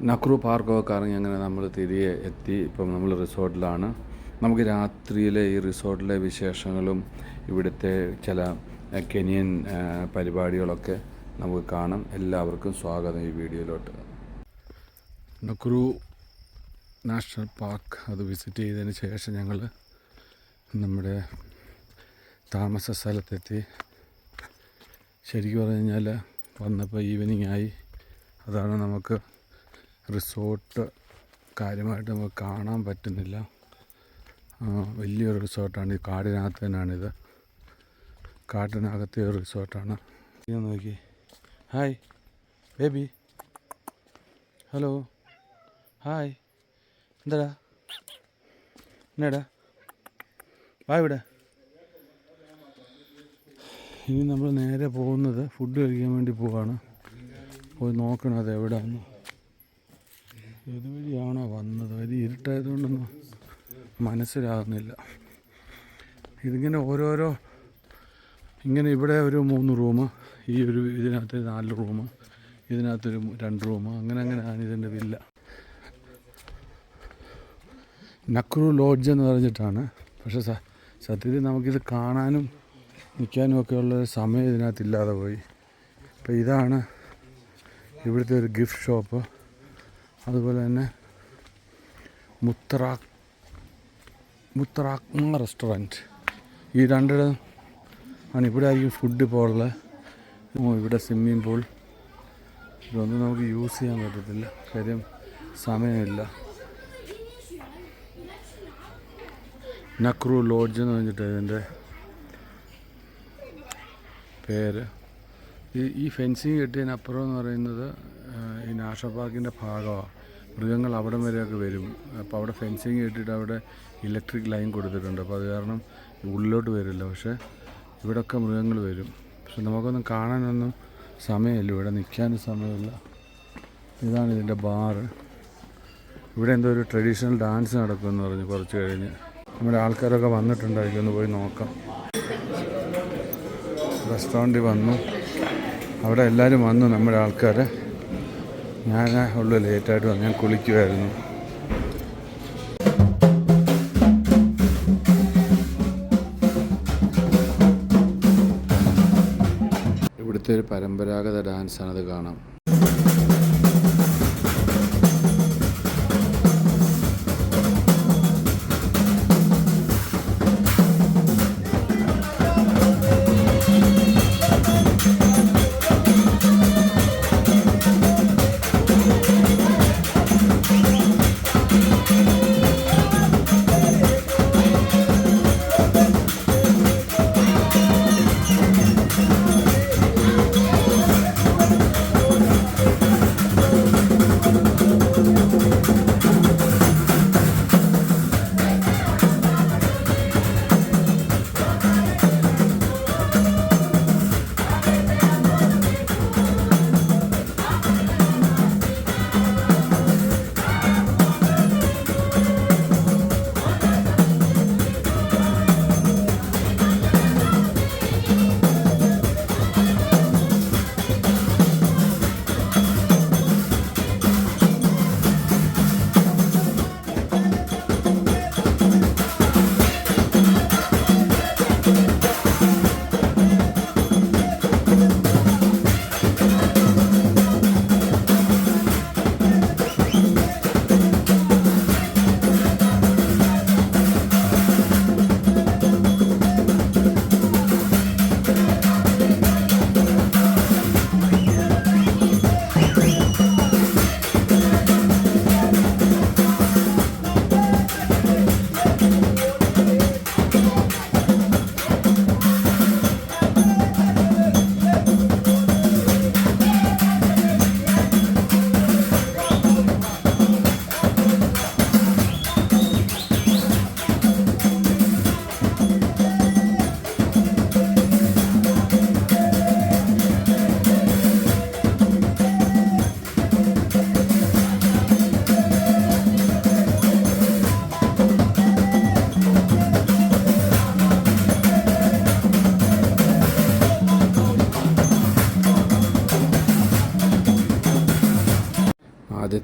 നക്രു പാർക്കൊക്കെ കറങ്ങി അങ്ങനെ നമ്മൾ തിരികെ എത്തി. ഇപ്പം നമ്മൾ റിസോർട്ടിലാണ്. നമുക്ക് രാത്രിയിലെ ഈ റിസോർട്ടിലെ വിശേഷങ്ങളും ഇവിടുത്തെ ചില കെനിയൻ പരിപാടികളൊക്കെ നമുക്ക് കാണാം. എല്ലാവർക്കും സ്വാഗതം ഈ വീഡിയോയിലോട്ട്. നക്രു നാഷണൽ പാർക്ക് അത് വിസിറ്റ് ചെയ്തതിന് ശേഷം ഞങ്ങൾ നമ്മുടെ താമസ സ്ഥലത്തെത്തി. ശരിക്കും പറഞ്ഞു കഴിഞ്ഞാൽ വന്നപ്പോൾ ഈവനിങ് ആയി. അതാണ് നമുക്ക് റിസോർട്ട് കാര്യമായിട്ട് നമുക്ക് കാണാൻ പറ്റുന്നില്ല. വലിയൊരു റിസോർട്ടാണ്. ഈ കാടിനകത്ത് തന്നെയാണിത്. കാട്ടിനകത്തെ ഒരു റിസോർട്ടാണ്. നോക്കി. Hi baby, hello, hi. എന്താടാ എന്നാടാ, വാ ഇവിടെ. ഇനി നമ്മൾ നേരെ പോകുന്നത് ഫുഡ് കഴിക്കാൻ വേണ്ടി പോവാണ്. പോയി നോക്കണം അത് എവിടെയാണെന്ന്. ഇതുവഴിയാണോ വന്നത്? വലിയ ഇരുട്ടായതുകൊണ്ടൊന്നും മനസ്സിലാകുന്നില്ല. ഇതിങ്ങനെ ഓരോരോ ഇങ്ങനെ ഇവിടെ ഒരു 3 റൂം, ഈ ഒരു ഇതിനകത്ത് 4 റൂം, ഇതിനകത്തൊരു 2 റൂം, അങ്ങനെയാണ് ഇതിൻ്റെ വില്ല. നക്രു ലോഡ്ജ് എന്ന് പറഞ്ഞിട്ടാണ്. പക്ഷേ സത്യത്തിൽ നമുക്കിത് കാണാനും നിൽക്കാനും ഒക്കെ ഉള്ളൊരു സമയം ഇതിനകത്തില്ലാതെ പോയി. അപ്പോൾ ഇതാണ് ഇവിടുത്തെ ഒരു ഗിഫ്റ്റ് ഷോപ്പ്. അതുപോലെ തന്നെ മുത്തറാക്മ റെസ്റ്റോറൻറ്റ്. ഈ രണ്ടിടം ആണ്. ഇവിടെ ആയിരിക്കും ഫുഡ് ഇപ്പോൾ ഉള്ളത്. ഇവിടെ സ്വിമ്മിംഗ് പൂൾ. ഇതൊന്നും നമുക്ക് യൂസ് ചെയ്യാൻ പറ്റത്തില്ല, കാര്യം സമയമില്ല. നക്രു ലോഡ്ജ് എന്ന് പറഞ്ഞിട്ട് ഇതിൻ്റെ പേര്. ഈ ഫെൻസിങ് കെട്ടിയതിനപ്പുറം എന്ന് പറയുന്നത് ഈ നാഷണൽ പാർക്കിൻ്റെ ഭാഗമാണ്. മൃഗങ്ങൾ അവിടം വരെയൊക്കെ വരും. അപ്പോൾ അവിടെ ഫെൻസിങ് കെട്ടിയിട്ട് അവിടെ ഇലക്ട്രിക് ലൈൻ കൊടുത്തിട്ടുണ്ട്. അപ്പോൾ അത് കാരണം ഉള്ളിലോട്ട് വരില്ല. പക്ഷേ ഇവിടെയൊക്കെ മൃഗങ്ങൾ വരും. പക്ഷെ നമുക്കൊന്നും കാണാനൊന്നും സമയമില്ല, ഇവിടെ നിൽക്കാനും സമയമില്ല. ഇതാണ് ഇതിൻ്റെ ബാറ്. ഇവിടെ എന്തോ ഒരു ട്രഡീഷണൽ ഡാൻസ് നടക്കുമെന്ന് പറഞ്ഞു. കുറച്ച് കഴിഞ്ഞ് നമ്മുടെ ആൾക്കാരൊക്കെ വന്നിട്ടുണ്ടായിരിക്കും, ഒന്ന് പോയി നോക്കാം. റെസ്റ്റോറൻറ്റിൽ വന്നു. അവിടെ എല്ലാവരും വന്നു, നമ്മുടെ ആൾക്കാർ. ഞാൻ ഉള്ളു ലേറ്റായിട്ട് വന്നു. ഞാൻ കുളിക്കുമായിരുന്നു. ഇവിടുത്തെ ഒരു പരമ്പരാഗത ഡാൻസാണത്. കാണാം.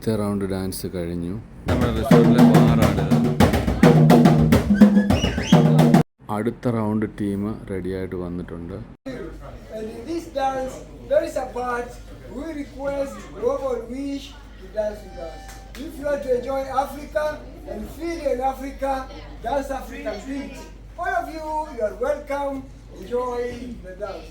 ആദ്യത്തെ റൗണ്ട് ഡാൻസ് കഴിഞ്ഞു. നമ്മുടെ റിസോർട്ടിലെ ബാറാണിത്. അടുത്ത റൗണ്ട് ടീം റെഡിയായിട്ട് വന്നിട്ടുണ്ട്. And in this dance, there is a part we request whoever wish to dance with us. If you want to enjoy Africa and feel in Africa, dance African beat. All of you, you are welcome. Enjoy the dance.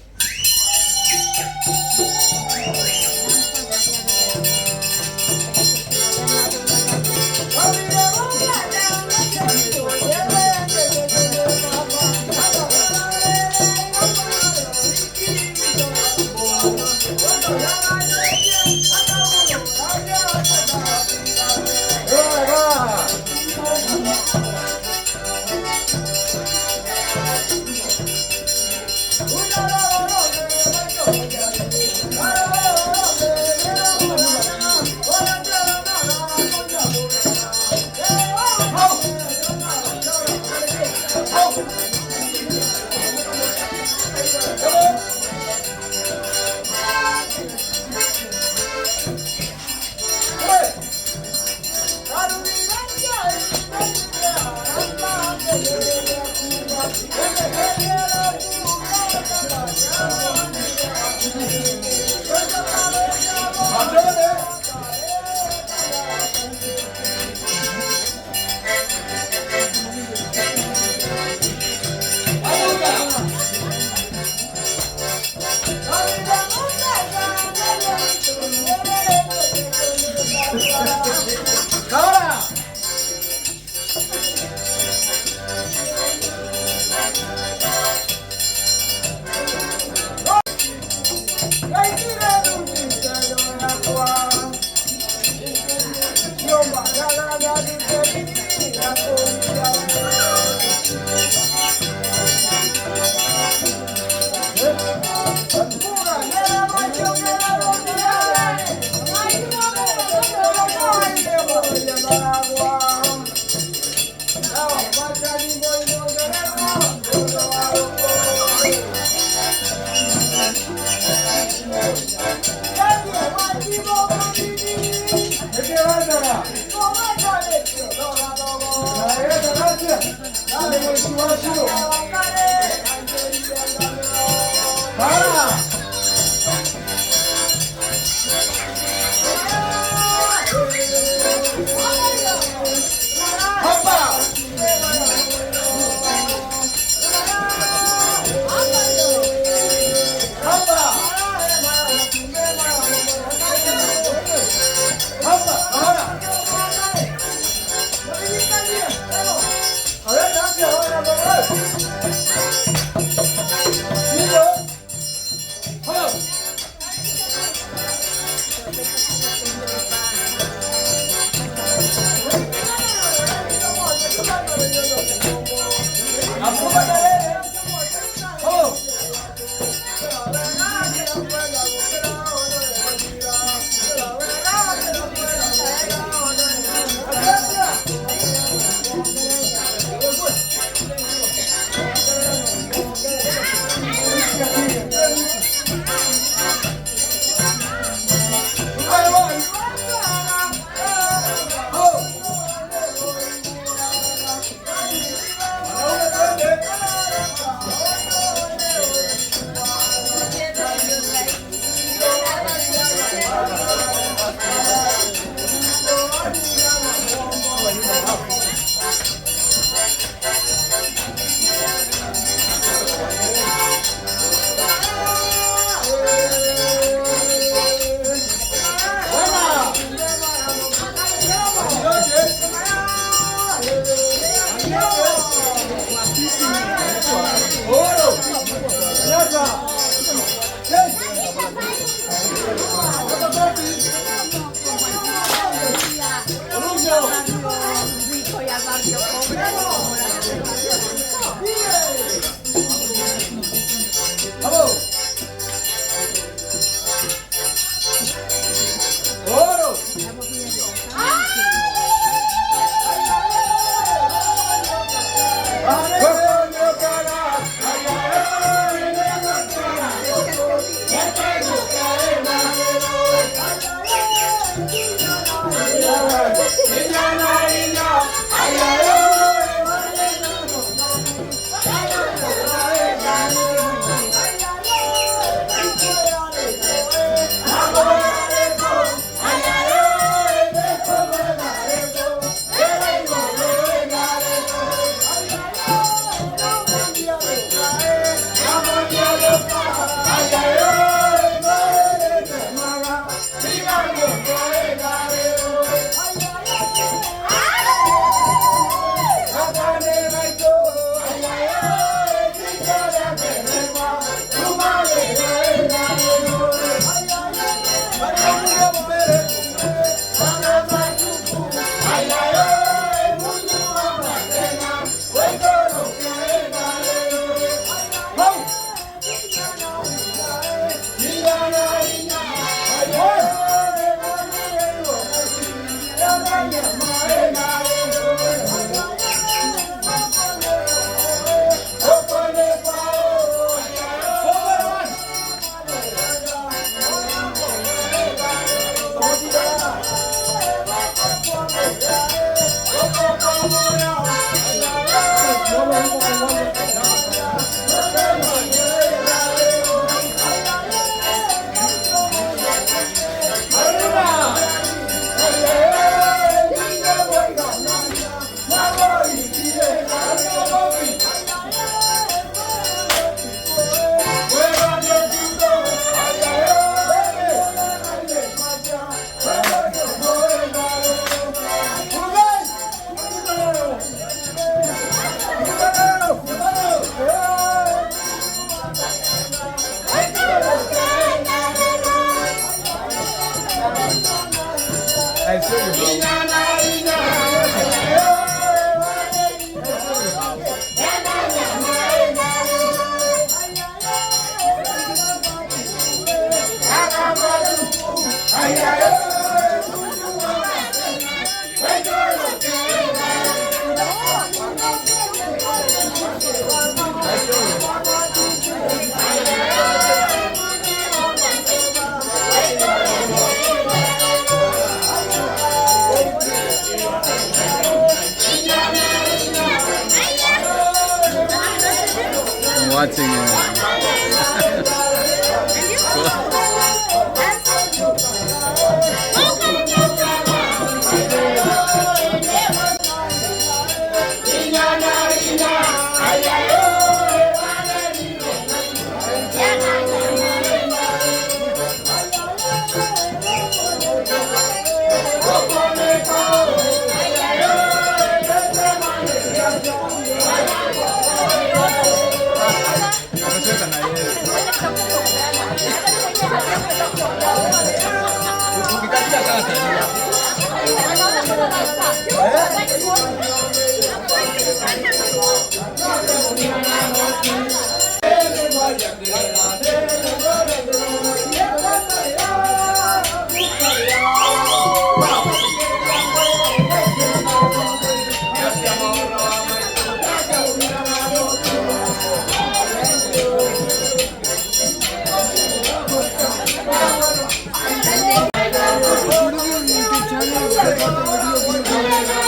Watching it.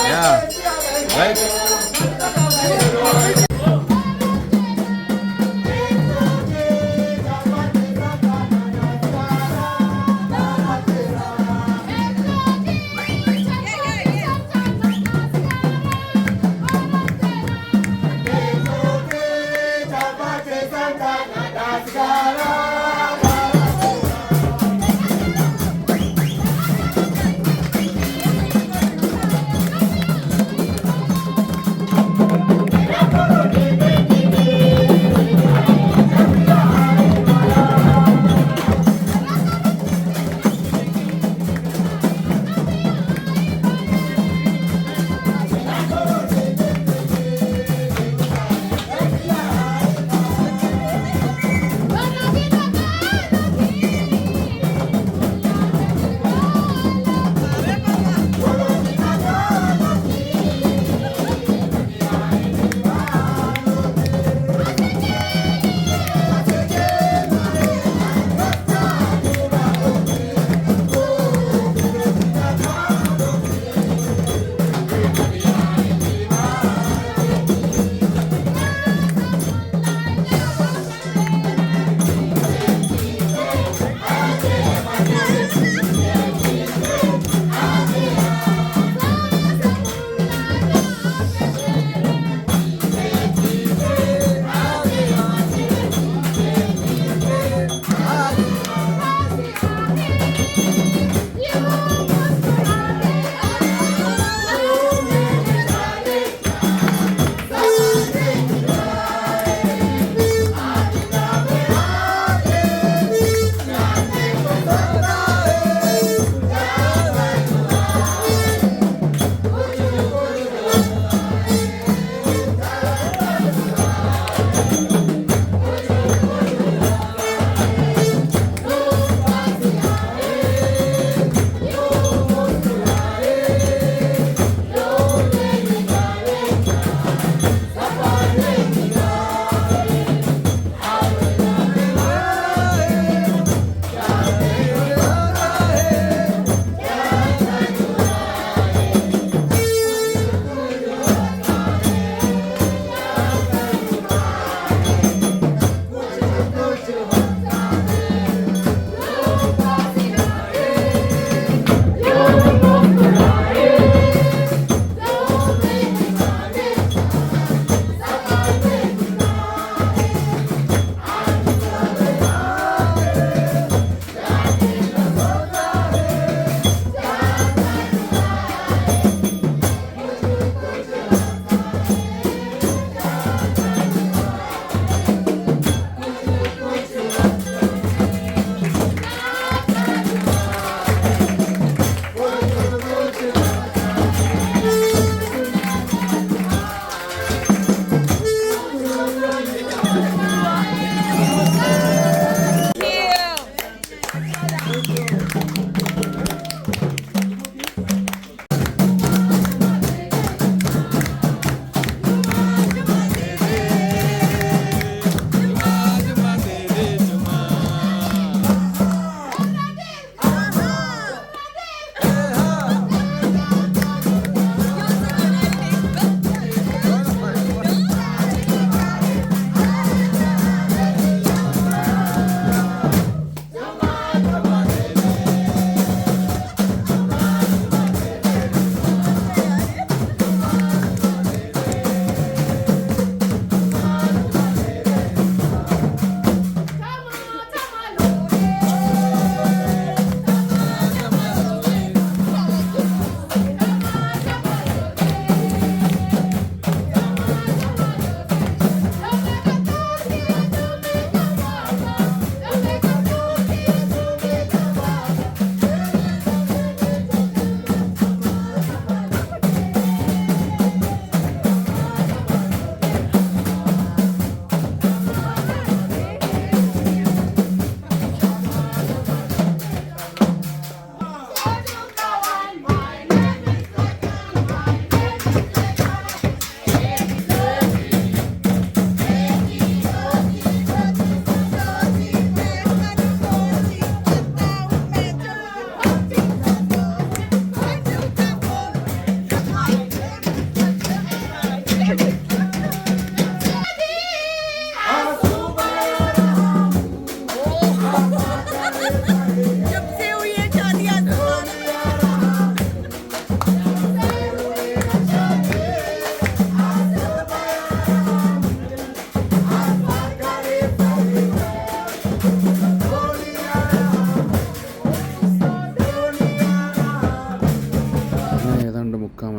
Yeah, right?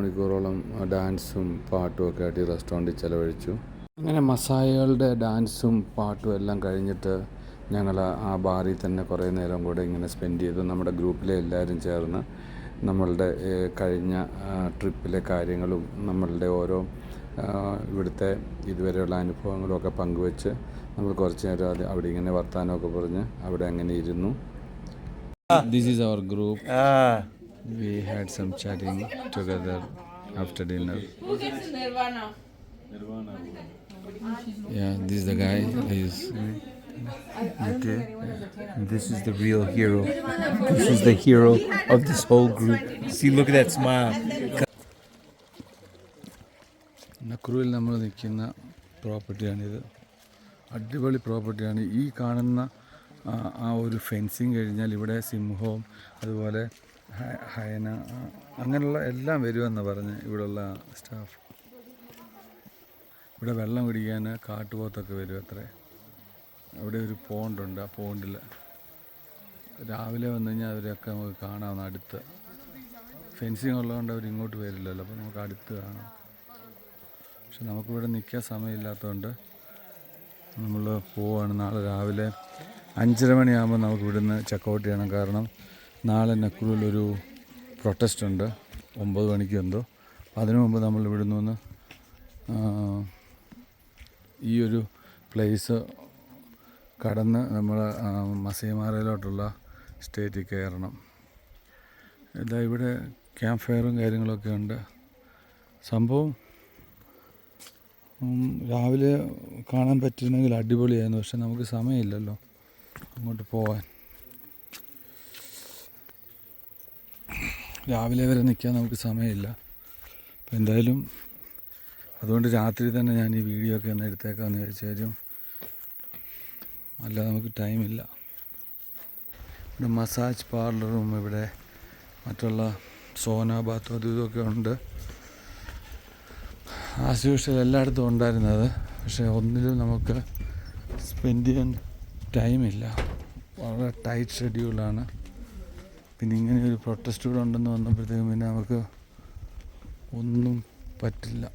മണിക്കൂറോളം ഡാൻസും പാട്ടും ഒക്കെ ആയിട്ട് ഈ റെസ്റ്റോറൻറ്റിൽ ചിലവഴിച്ചു. അങ്ങനെ മസായികളുടെ ഡാൻസും പാട്ടും എല്ലാം കഴിഞ്ഞിട്ട് ഞങ്ങൾ ആ ബാറിൽ തന്നെ കുറേ നേരം കൂടെ ഇങ്ങനെ സ്പെൻഡ് ചെയ്തു. നമ്മുടെ ഗ്രൂപ്പിലെ എല്ലാവരും ചേർന്ന് നമ്മളുടെ കഴിഞ്ഞ ട്രിപ്പിലെ കാര്യങ്ങളും നമ്മളുടെ ഓരോ ഇവിടുത്തെ ഇതുവരെയുള്ള അനുഭവങ്ങളും ഒക്കെ പങ്കുവെച്ച് നമ്മൾ കുറച്ച് നേരം അവിടെ ഇങ്ങനെ വർത്തമാനമൊക്കെ പറഞ്ഞ് അവിടെ അങ്ങനെ ഇരുന്നു. This is our group. We had some chatting together after dinner. Who gets in Nirvana? Yeah, this is the guy. He's Okay. This is the real hero. This is the hero of this whole group. See, look at that smile. നക്രുവിൽ നമ്മൾ നിൽക്കുന്ന പ്രോപ്പർട്ടിയാണിത്. അടിപൊളി പ്രോപ്പർട്ടിയാണ്. ഈ കാണുന്ന ആ ഒരു fencing കഴിഞ്ഞാൽ ഇവിടെ സിംഹവും അതുപോലെ ഹയന അങ്ങനെയുള്ള എല്ലാം വരുമെന്ന് പറഞ്ഞ് ഇവിടെയുള്ള സ്റ്റാഫ്. ഇവിടെ വെള്ളം കുടിക്കാൻ കാട്ടുപോത്തൊക്കെ വരും അത്രേ. അവിടെ ഒരു പോണ്ടുണ്ട്. ആ പോണ്ടിൽ രാവിലെ വന്നു കഴിഞ്ഞാൽ അവരൊക്കെ നമുക്ക് കാണാവുന്ന അടുത്ത്. ഫെൻസിങ് ഉള്ളതുകൊണ്ട് അവർ ഇങ്ങോട്ട് വരില്ലല്ലോ, അപ്പോൾ നമുക്ക് അടുത്ത് കാണാം. പക്ഷെ നമുക്കിവിടെ നിൽക്കാൻ സമയമില്ലാത്തതുകൊണ്ട് നമ്മൾ പോവാണ്. നാളെ രാവിലെ 5:30 മണിയാകുമ്പോൾ നമുക്ക് ഇവിടുന്ന് ചെക്കൗട്ട് ചെയ്യണം. കാരണം നാളെ നക്രുവിലൊരു പ്രൊട്ടസ്റ്റ് ഉണ്ട് 9 മണിക്ക് എന്തോ. അതിനു മുമ്പ് നമ്മൾ ഇവിടുന്ന് ഒന്ന് ഈ ഒരു പ്ലേസ് കടന്ന് നമ്മൾ മസൈമാരയിലോട്ടുള്ള സ്റ്റേറ്റിൽ കയറണം. ഇതാ ഇവിടെ ക്യാമ്പ് ഫയറും കാര്യങ്ങളൊക്കെ ഉണ്ട്. സംഭവം രാവിലെ കാണാൻ പറ്റുന്നെങ്കിൽ അടിപൊളിയായിരുന്നു. പക്ഷെ നമുക്ക് സമയമില്ലല്ലോ അങ്ങോട്ട് പോകാൻ. രാവിലെ വരെ നിൽക്കാൻ നമുക്ക് സമയമില്ല. അപ്പം എന്തായാലും അതുകൊണ്ട് രാത്രി തന്നെ ഞാൻ ഈ വീഡിയോ ഒക്കെ ഒന്ന് എടുത്തേക്കാമെന്ന് വിചാരിച്ചാലും അല്ല, നമുക്ക് ടൈമില്ല. ഇവിടെ മസാജ് പാർലറും ഇവിടെ മറ്റുള്ള സോന ബാത്തും അതും ഇതൊക്കെ ഉണ്ട്. ആസ് യൂഷ്വൽ എല്ലായിടത്തും ഉണ്ടായിരുന്നത്. പക്ഷേ ഒന്നിലും നമുക്ക് സ്പെൻഡ് ചെയ്യാൻ ടൈമില്ല. വളരെ ടൈറ്റ് ഷെഡ്യൂളാണ്. പിന്നെ ഇങ്ങനെ ഒരു പ്രൊട്ടസ്റ്റ് കൂടെ ഉണ്ടെന്ന് വന്നപ്പോഴത്തേക്കും പിന്നെ നമുക്ക് ഒന്നും പറ്റില്ല.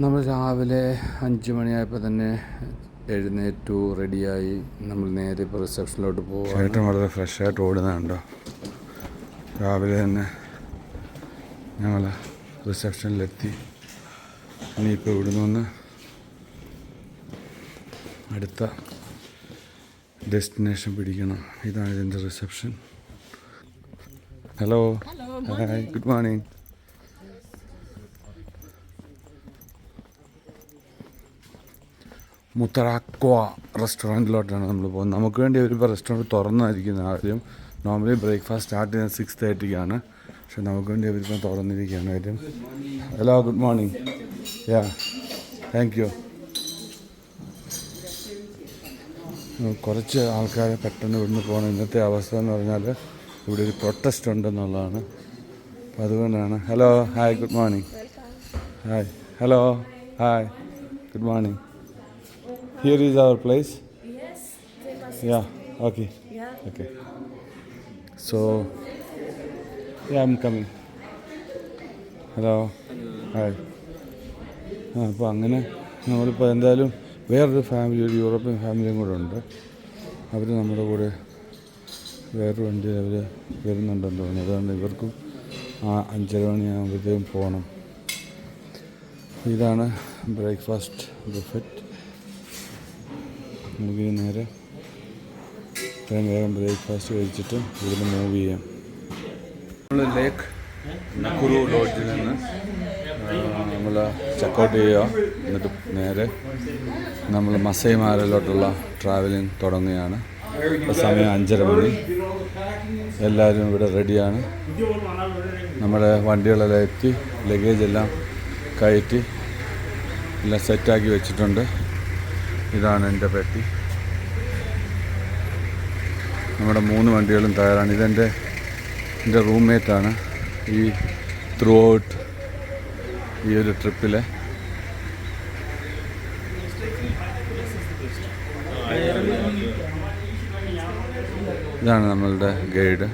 നമ്മൾ രാവിലെ 5 മണിയായപ്പോൾ തന്നെ എഴുന്നേറ്റു, റെഡിയായി. നമ്മൾ നേരെ ഇപ്പോൾ റിസപ്ഷനിലോട്ട് പോകും. ചേട്ടൻ വളരെ ഫ്രഷായിട്ട് ഓടുന്നുണ്ടോ. രാവിലെ തന്നെ ഞങ്ങൾ റിസപ്ഷനിലെത്തി. ഇനിയിപ്പോൾ ഇവിടുന്ന് ഒന്ന് അടുത്ത ഡെസ്റ്റിനേഷൻ പിടിക്കണം. ഇതാണ് ഇതിൻ്റെ reception. Hello, hi, good morning. മുത്തറാക്വ റെസ്റ്റോറൻറ്റിലോട്ടാണ് നമ്മൾ പോകുന്നത്. നമുക്ക് വേണ്ടി അവരിപ്പോൾ റെസ്റ്റോറൻറ്റ് തുറന്നായിരിക്കുന്നത്. ആദ്യം നോർമലി ബ്രേക്ക്ഫാസ്റ്റ് സ്റ്റാർട്ട് ചെയ്യുന്നത് 6:30 പക്ഷെ നമുക്ക് വേണ്ടി അവരിപ്പം തുറന്നിരിക്കുകയാണ് കാര്യം. Hello, good morning. Yeah, thank you. കുറച്ച് ആൾക്കാരെ പെട്ടെന്ന് ഇവിടുന്ന് പോകണം. ഇന്നത്തെ അവസ്ഥ എന്ന് പറഞ്ഞാൽ ഇവിടെ ഒരു പ്രൊട്ടസ്റ്റ് ഉണ്ടെന്നുള്ളതാണ്. അപ്പം അതുകൊണ്ടാണ്. Hello, hi, good morning. Hi, hello, hi, good morning. Here is our place? Yes. Yeah, okay. Yeah. Okay. So, yeah, I'm coming. Hello. Hi. അപ്പോൾ അങ്ങനെ നമ്മളിപ്പോൾ എന്തായാലും വേറൊരു ഫാമിലി, ഒരു യൂറോപ്യൻ ഫാമിലിയും കൂടെ ഉണ്ട്. അവർ നമ്മുടെ കൂടെ വേറൊരു വണ്ടിയിൽ അവർ വരുന്നുണ്ടെന്ന് തോന്നുന്നു. അതുകൊണ്ട് ഇവർക്കും 5:30 മണിയാകുമ്പോഴത്തേക്കും പോകണം. ഇതാണ് ബ്രേക്ക്ഫാസ്റ്റ് ബുഫറ്റ്. നമുക്ക് നേരെ ഇത്രയും വേഗം ബ്രേക്ക്ഫാസ്റ്റ് കഴിച്ചിട്ട് ഇവിടുന്ന് മൂവ് ചെയ്യാം. നമ്മൾ ലേക്ക് നക്കുരു ലോഡ്ജിൽ നിന്ന് നമ്മൾ ചെക്കൗട്ട് ചെയ്യുക. എന്നിട്ട് നേരെ നമ്മൾ മസൈമാരയിലോട്ടുള്ള ട്രാവലിംഗ് തുടങ്ങുകയാണ്. ഇപ്പോൾ സമയം 5:30 മണി. എല്ലാവരും ഇവിടെ റെഡിയാണ്. നമ്മുടെ വണ്ടികളെല്ലാം എത്തി, ലഗേജെല്ലാം കയറ്റി എല്ലാം സെറ്റാക്കി വെച്ചിട്ടുണ്ട്. ഇതാണ് എൻ്റെ പെട്ടി. നമ്മുടെ 3 വണ്ടികളും തയ്യാറാണ്. എൻ്റെ റൂംമേറ്റാണ് ഈ ത്രൂ ഔട്ട് ഈ ഒരു ട്രിപ്പിലെ. ഇതാണ് നമ്മളുടെ ഗൈഡ്.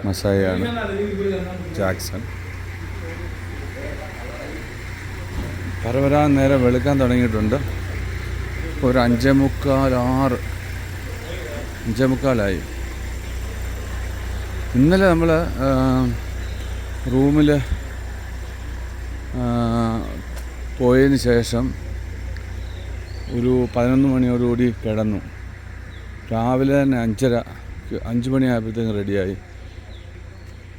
മസായിയാണ് ജാക്സൺ. പരവരാൻ നേരം വെളുക്കാൻ തുടങ്ങിയിട്ടുണ്ട്. ഒരു 5:45 ഇന്നലെ നമ്മൾ റൂമിൽ പോയതിന് ശേഷം ഒരു 11 മണിയോടുകൂടി കിടന്നു. രാവിലെ തന്നെ 5 മണിയായപ്പോഴത്തേക്കും റെഡിയായി.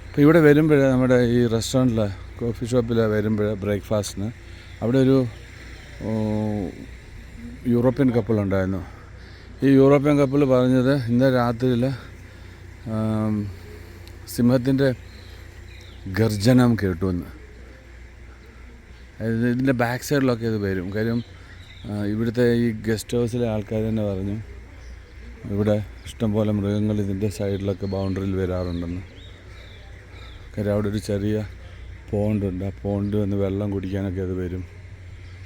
അപ്പോൾ ഇവിടെ വരുമ്പോൾ നമ്മുടെ ഈ റെസ്റ്റോറൻറ്റിൽ കോഫി ഷോപ്പിൽ വരുമ്പോൾ ബ്രേക്ക്ഫാസ്റ്റിന് അവിടെ ഒരു യൂറോപ്യൻ കപ്പിളുണ്ടായിരുന്നു. ഈ യൂറോപ്യൻ കപ്പിൾ പറഞ്ഞത് ഇന്നലെ രാത്രിയിൽ സിംഹത്തിൻ്റെ ഗർജനം കേട്ടുവെന്ന്. ഇതിൻ്റെ ബാക്ക് സൈഡിലൊക്കെ ഇത് വരും. കാര്യം ഇവിടുത്തെ ഈ ഗസ്റ്റ് ഹൗസിലെ ആൾക്കാർ തന്നെ പറഞ്ഞു ഇവിടെ ഇഷ്ടംപോലെ മൃഗങ്ങൾ ഇതിൻ്റെ സൈഡിലൊക്കെ ബൗണ്ടറിയിൽ വരാറുണ്ടെന്ന്. കാര്യം അവിടെ ഒരു ചെറിയ പോണ്ടുണ്ട്. ആ പോണ്ട് വന്ന് വെള്ളം കുടിക്കാനൊക്കെ അത് വരും.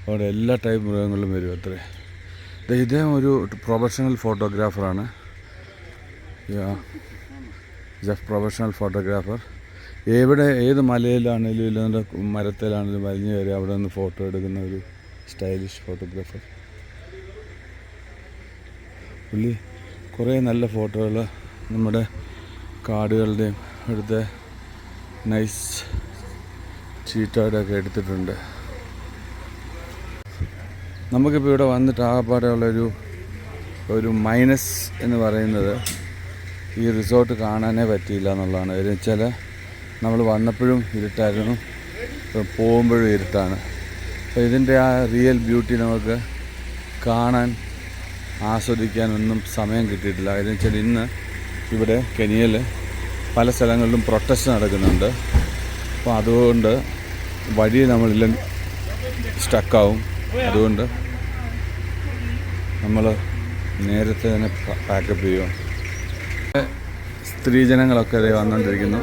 അവിടെ എല്ലാ ടൈപ്പ് മൃഗങ്ങളും വരും അത്രേ. ഇദ്ദേഹം ഒരു പ്രൊഫഷണൽ ഫോട്ടോഗ്രാഫറാണ്. Professional photographer. ഏത് മലയിലാണെങ്കിലും ഇല്ലാതെ മരത്തിലാണെങ്കിലും വലിഞ്ഞു കയറി അവിടെ നിന്ന് ഫോട്ടോ എടുക്കുന്ന ഒരു സ്റ്റൈലിഷ് ഫോട്ടോഗ്രാഫർ. പുള്ളി കുറേ നല്ല ഫോട്ടോകൾ നമ്മുടെ കാടുകളുടെയും ഇവിടുത്തെ നൈസ് ചീറ്റയുടെ ഒക്കെ എടുത്തിട്ടുണ്ട്. നമുക്കിപ്പോൾ ഇവിടെ വന്നിട്ട് ആകപ്പാടെയുള്ളൊരു മൈനസ് എന്ന് പറയുന്നത് ഈ റിസോർട്ട് കാണാനേ പറ്റിയില്ല എന്നുള്ളതാണ്. എന്ന് വെച്ചാൽ നമ്മൾ വന്നപ്പോഴും ഇരുട്ടായിരുന്നു, പോകുമ്പോഴും ഇരുട്ടാണ്. അപ്പോൾ ഇതിൻ്റെ ആ റിയൽ ബ്യൂട്ടി നമുക്ക് കാണാൻ ആസ്വദിക്കാനൊന്നും സമയം കിട്ടിയിട്ടില്ല. എന്ന് വെച്ചാൽ ഇന്ന് ഇവിടെ കെനിയയിൽ പല സ്ഥലങ്ങളിലും പ്രൊട്ടസ്റ്റ് നടക്കുന്നുണ്ട്. അപ്പോൾ അതുകൊണ്ട് വഴി നമ്മളില്ല സ്റ്റക്കാവും. അതുകൊണ്ട് നമ്മൾ നേരത്തെ തന്നെ പാക്കപ്പ് ചെയ്യുക. സ്ത്രീജനങ്ങളൊക്കെ വന്നുകൊണ്ടിരിക്കുന്നു.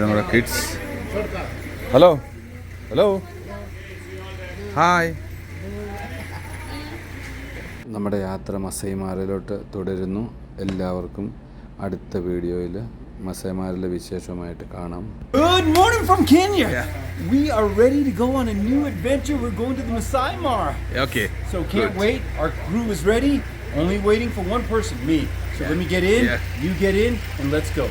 നമ്മുടെ കിഡ്സ്. Hello hi. നമ്മുടെ യാത്ര മസൈമാരിലോട്ട് തുടരുന്നു. എല്ലാവർക്കും അടുത്ത വീഡിയോയിൽ മസൈമാരിലെ വിശേഷമായിട്ട് കാണാം. Good morning from Kenya. We are ready to go on a new adventure. We're going to the Masai Mara. Okay. So can't wait. Our crew is ready. Only waiting for one person, me. So let me get in, you get in, and let's go.